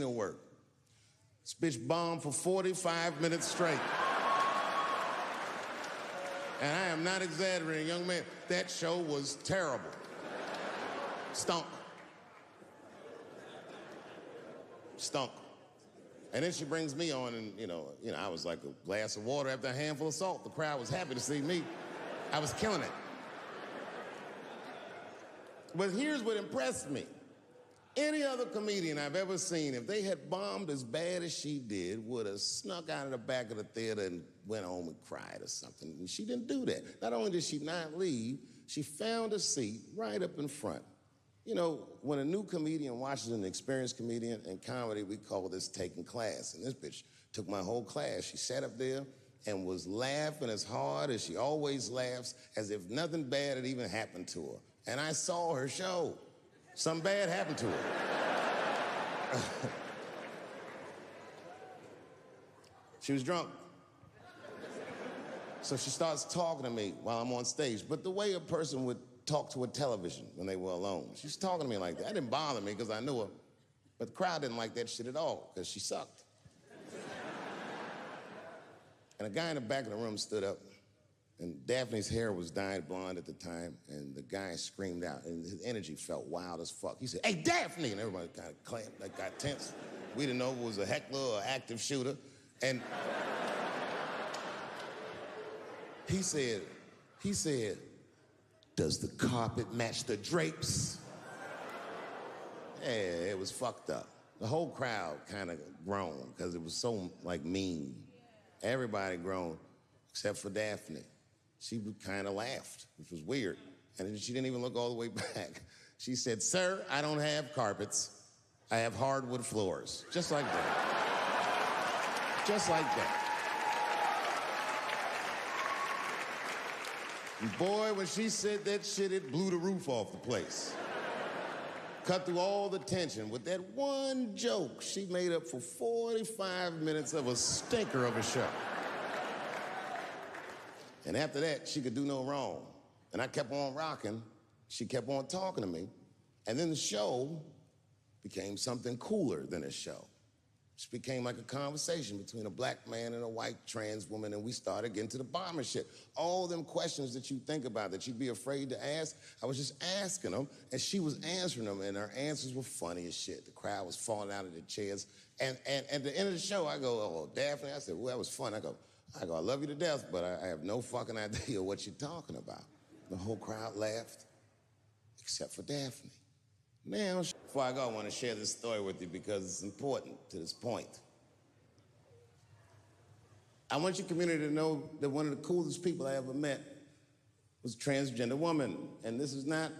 work. This bitch bombed for 45 minutes straight. And I am not exaggerating, young man. That show was terrible. Stunk. Stunk. And then she brings me on, and you know, I was like a glass of water after a handful of salt. The crowd was happy to see me. I was killing it. But here's what impressed me. Any other comedian I've ever seen, if they had bombed as bad as she did, would have snuck out of the back of the theater and went home and cried or something. And she didn't do that. Not only did she not leave, she found a seat right up in front. You know, when a new comedian watches an experienced comedian in comedy, we call this taking class. And this bitch took my whole class. She sat up there and was laughing as hard as she always laughs, as if nothing bad had even happened to her. And I saw her show. Something bad happened to her. She was drunk. So she starts talking to me while I'm on stage, but the way a person would talk to a television when they were alone. She's talking to me like that. That didn't bother me because I knew her, but the crowd didn't like that shit at all because she sucked. And a guy in the back of the room stood up, and Daphne's hair was dyed blonde at the time, and the guy screamed out, and his energy felt wild as fuck. He said, "Hey, Daphne!" And everybody kind of clamped, like got tense. We didn't know if it was a heckler or active shooter. And he said, "Does the carpet match the drapes?" Yeah, it was fucked up. The whole crowd kind of groaned because it was so, like, mean. Everybody groaned, except for Daphne. She kind of laughed, which was weird. And she didn't even look all the way back. She said, "Sir, I don't have carpets. I have hardwood floors." Just like that. Just like that. And boy, when she said that shit, it blew the roof off the place. Cut through all the tension. With that one joke, she made up for 45 minutes of a stinker of a show. And after that, she could do no wrong. And I kept on rocking. She kept on talking to me. And then the show became something cooler than a show. It became like a conversation between a black man and a white trans woman, and we started getting to the bomber shit. All them questions that you think about that you'd be afraid to ask, I was just asking them, and she was answering them, and her answers were funny as shit. The crowd was falling out of their chairs. And at the end of the show, I go, "Oh, Daphne," I said, "Well, that was fun." I go, "I love you to death, but I have no fucking idea what you're talking about." The whole crowd laughed, except for Daphne. Now, before I go, I want to share this story with you because it's important to this point. I want your community to know that one of the coolest people I ever met was a transgender woman. And this is not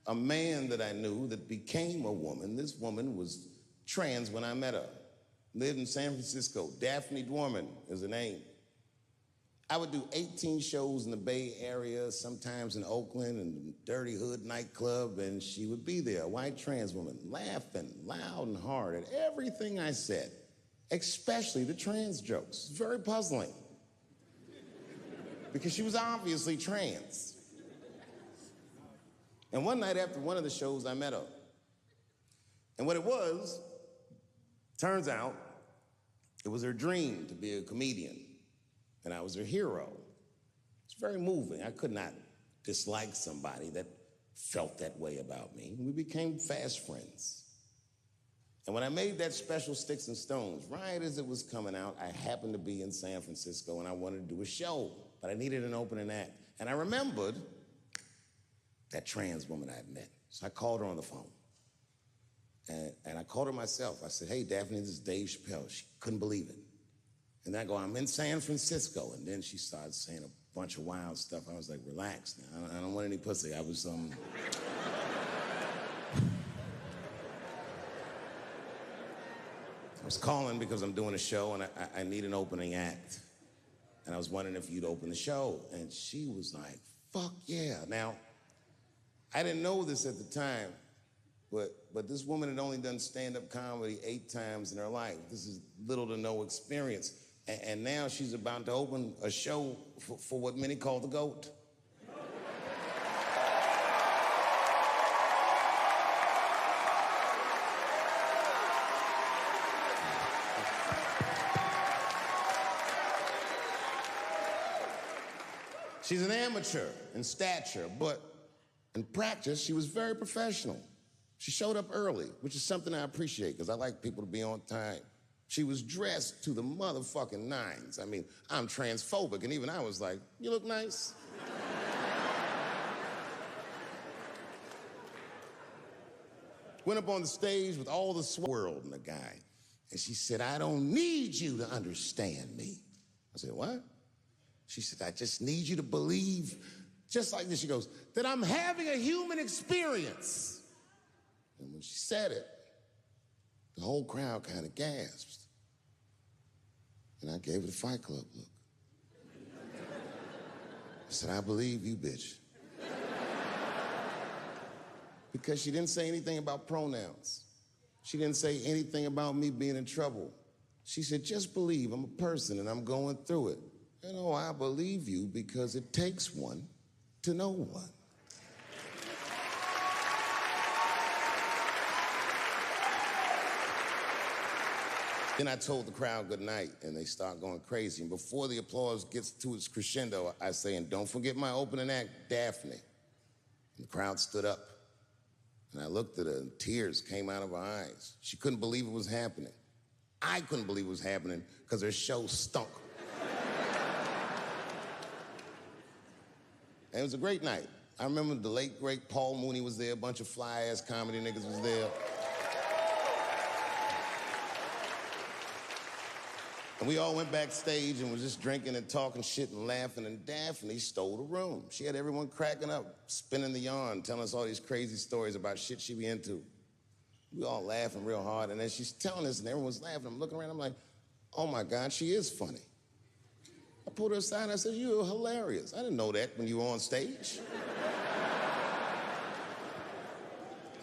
a man that I knew that became a woman. This woman was trans when I met her. Lived in San Francisco. Daphne Dorman is her name. I would do 18 shows in the Bay Area, sometimes in Oakland and Dirty Hood nightclub, and she would be there, a white trans woman, laughing loud and hard at everything I said, especially the trans jokes. It's very puzzling. Because she was obviously trans. And one night after one of the shows, I met her. And what it was, turns out, it was her dream to be a comedian. And I was her hero. It's very moving. I could not dislike somebody that felt that way about me. We became fast friends. And when I made that special Sticks and Stones, right as it was coming out, I happened to be in San Francisco and I wanted to do a show, but I needed an opening act. And I remembered that trans woman I had met. So I called her on the phone. And I called her myself. I said, "Hey, Daphne, this is Dave Chappelle." She couldn't believe it. And I go, "I'm in San Francisco." And then she started saying a bunch of wild stuff. I was like, "Relax now, I don't want any pussy." I was, I was calling because I'm doing a show and I need an opening act. And I was wondering if you'd open the show. And she was like, "Fuck yeah." Now, I didn't know this at the time, but this woman had only done stand-up comedy 8 times in her life. This is little to no experience. And now she's about to open a show for what many call the GOAT. She's an amateur in stature, but in practice, she was very professional. She showed up early, which is something I appreciate, because I like people to be on time. She was dressed to the motherfucking nines. I mean, I'm transphobic, and even I was like, you look nice. Went up on the stage with all the world and the guy, and she said, I don't need you to understand me. I said, what? She said, I just need you to believe, just like this, she goes, that I'm having a human experience. And when she said it, the whole crowd kind of gasped. And I gave her the Fight Club look. I said, I believe you, bitch. Because she didn't say anything about pronouns. She didn't say anything about me being in trouble. She said, just believe I'm a person and I'm going through it. And oh, I believe you because it takes one to know one. Then I told the crowd good night, and they start going crazy. And before the applause gets to its crescendo, I say, and don't forget my opening act, Daphne. And the crowd stood up, and I looked at her, and tears came out of her eyes. She couldn't believe it was happening. I couldn't believe it was happening because her show stunk. And it was a great night. I remember the late, great Paul Mooney was there, a bunch of fly-ass comedy niggas was there. And we all went backstage and was just drinking and talking shit and laughing, and Daphne stole the room. She had everyone cracking up, spinning the yarn, telling us all these crazy stories about shit she be into. We all laughing real hard, and as she's telling us and everyone's laughing, I'm looking around, I'm like, oh my God, she is funny. I pulled her aside and I said, you're hilarious. I didn't know that when you were on stage.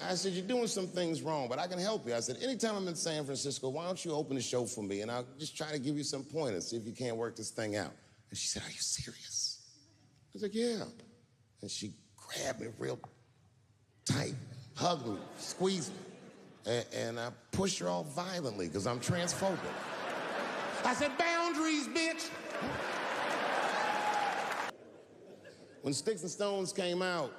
I said, you're doing some things wrong, but I can help you. I said, anytime I'm in San Francisco, why don't you open the show for me, and I'll just try to give you some pointers, see if you can't work this thing out. And she said, are you serious? I was like, yeah. And she grabbed me real tight, hugged me, squeezed me, and I pushed her all violently because I'm transphobic. I said, boundaries, bitch. When Sticks and Stones came out,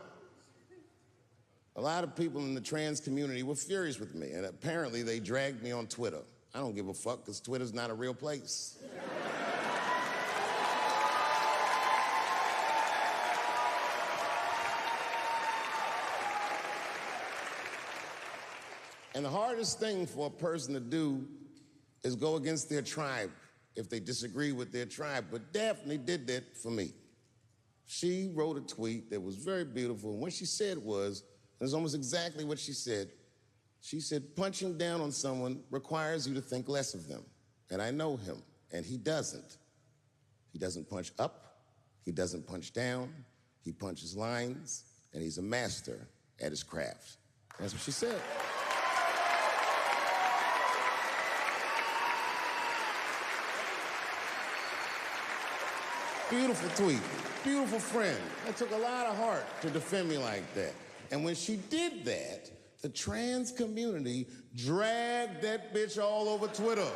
a lot of people in the trans community were furious with me, and apparently they dragged me on Twitter. I don't give a fuck, because Twitter's not a real place. And the hardest thing for a person to do is go against their tribe if they disagree with their tribe. But Daphne did that for me. She wrote a tweet that was very beautiful, and what she said was, it was almost exactly what she said. She said, punching down on someone requires you to think less of them. And I know him, and he doesn't. He doesn't punch up, he doesn't punch down, he punches lines, and he's a master at his craft. That's what she said. Beautiful tweet, beautiful friend. That took a lot of heart to defend me like that. And when she did that, the trans community dragged that bitch all over Twitter.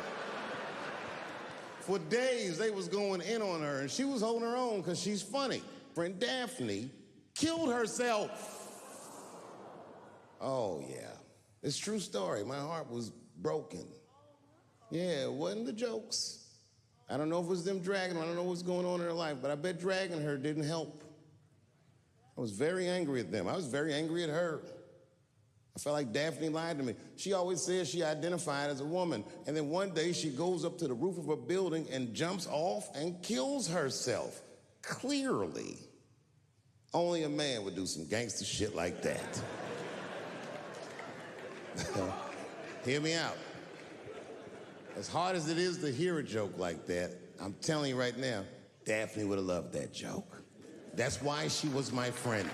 For days, they was going in on her, and she was holding her own because she's funny. Friend Daphne killed herself. Oh, yeah. It's a true story. My heart was broken. Yeah, it wasn't the jokes. I don't know if it was them dragging her. I don't know what's going on in her life, but I bet dragging her didn't help. I was very angry at them. I was very angry at her. I felt like Daphne lied to me. She always says she identified as a woman, and then one day she goes up to the roof of a building and jumps off and kills herself. Clearly, only a man would do some gangster shit like that. Hear me out. As hard as it is to hear a joke like that, I'm telling you right now, Daphne would have loved that joke. That's why she was my friend.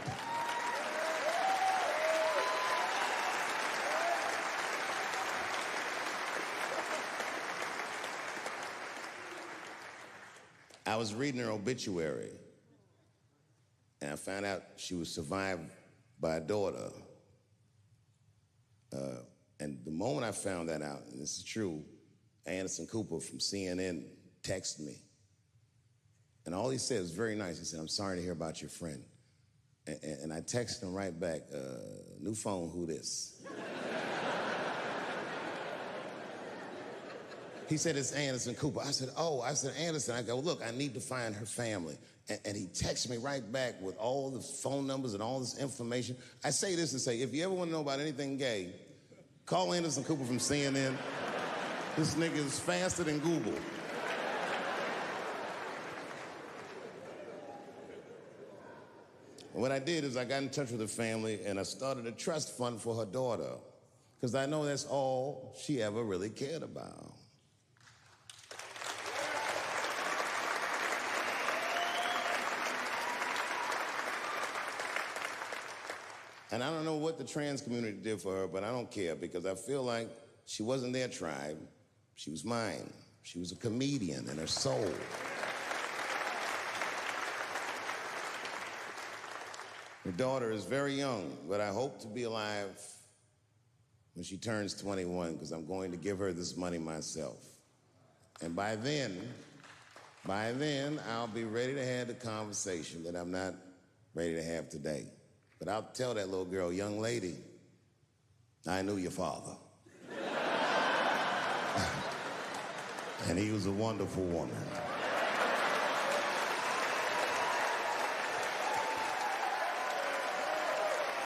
I was reading her obituary, and I found out she was survived by a daughter. And the moment I found that out, and this is true, Anderson Cooper from CNN texted me. And all he said was very nice. He said, "I'm sorry to hear about your friend." And I texted him right back, "New phone, who this?" He said, "It's Anderson Cooper." I said, "Oh," I said, "Anderson." I go, "Look, I need to find her family." And he texted me right back with all the phone numbers and all this information. I say this to say, if you ever want to know about anything gay, call Anderson Cooper from CNN. This nigga is faster than Google. And what I did is I got in touch with the family and I started a trust fund for her daughter, because I know that's all she ever really cared about. And I don't know what the trans community did for her, but I don't care, because I feel like she wasn't their tribe. She was mine. She was a comedian in her soul. Her daughter is very young, but I hope to be alive when she turns 21, because I'm going to give her this money myself. And by then, I'll be ready to have the conversation that I'm not ready to have today. But I'll tell that little girl, "Young lady, I knew your father." And he was a wonderful woman.